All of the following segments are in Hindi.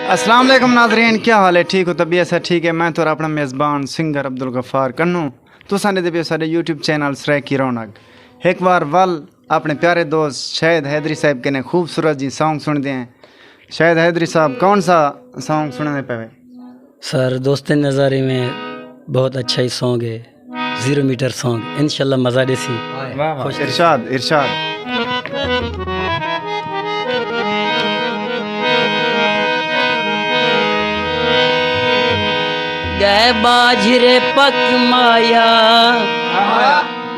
अस्सलाम वालेकुम नाज़रीन, क्या हाल है? ठीक हो? तबीयत से ठीक है? मैं तो अपना मेज़बान सिंगर अब्दुल गफ्फार कन्नू तुसां दे पे सारे यूट्यूब चैनल सराय की रौनक एक बार वल अपने प्यारे दोस्त शाहिद हैदरी साहब के ने खूबसूरत जी सॉन्ग सुनते हैं। शाहिद हैदरी साहब कौन सा सॉन्ग सुनने पे? सर दोस्ती नज़ारे में बहुत अच्छा ही सॉन्ग है, 0 मीटर सॉन्ग, इंशाल्लाह मज़ा देसी। वाह, इरशाद इरशाद। गए बाजरे पक माया,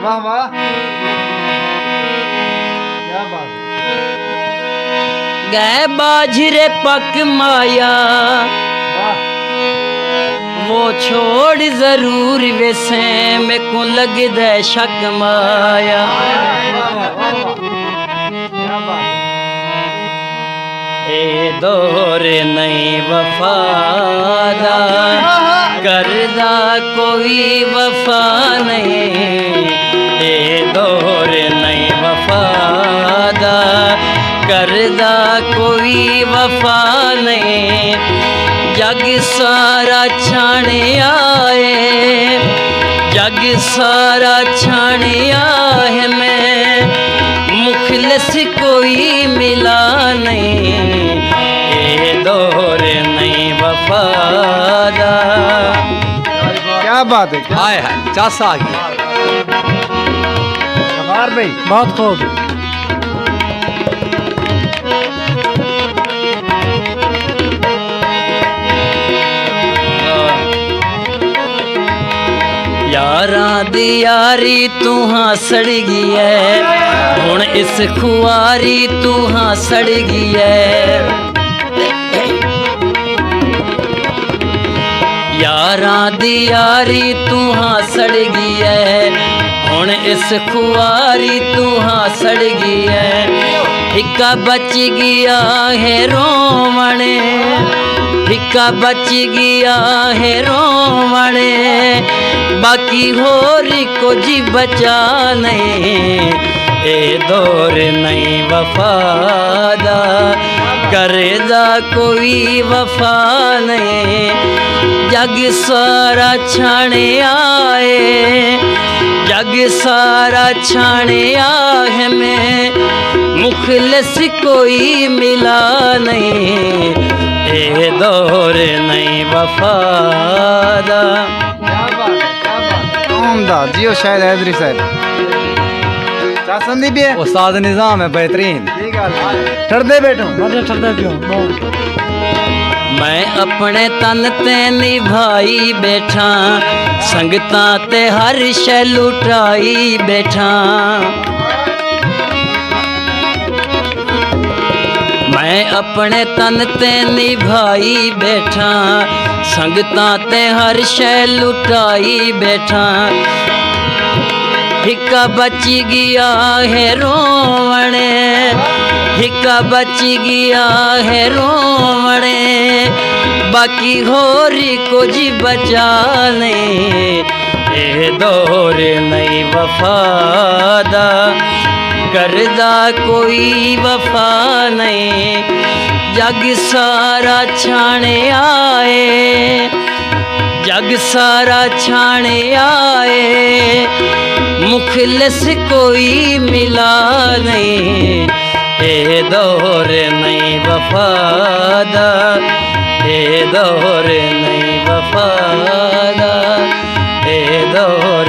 वाह वाह, क्या बात। गए बाजरे पक माया, वो छोड़ जरूर वैसे में को लग दे शक माया। ए दौर नहीं वफादा करदा कोई वफा नहीं, ए दौर नहीं वफादा करदा कोई वफा नहीं। जग सारा छाने आए, जग सारा छाने आए में मुखलिस कोई मिला नहीं, ए दौर नहीं वफादा। क्या बात है, क्या हाय हाय चासा आ गया। गफ्फार भाई बहुत खूब। यारां दी यारी तू हाँ सड़ गई है, हुण इस खुआरी तू हाँ सड़ गई है। यारां दी यारी तू हाँ सड़ गई है, हुण इस खुआरी तू हाँ सड़ गई है। हिक्का बच गया है रोवणे, हिक्का बच गया है रोवणे, बाकी होर कुछ बचा नहीं, ए दौर नहीं वफादा करदा कोई वफा नहीं। जग सारा छाने आए, जग सारा छाने आए में मुखलिस कोई मिला नहीं, ए दौर नहीं वफादा। जियो शाहिद हैदरी साहब चासंदी भी है, उस्ताद निज़ाम है बेहतरीन। ठरदे बैठो मैं अपने तन ते निभाई बैठा, संगतां ते हर शै लुटाई बैठा। मैं अपने तन ते निभाई बैठा, संगतां ते हर शै लुटाई बैठा। हिक्का बच गया है रोवणे, हिक्का बच गया है रोवणे, बाकी होर कुछ बचा नहीं, ए दौर नहीं वफादा करदा कोई वफा नहीं। जग सारा छाने आए, जग सारा छाने आए, मुखलिस कोई मिला नहीं, ए दौर नहीं वफादा, ए दौर नहीं वफादा, ए दौर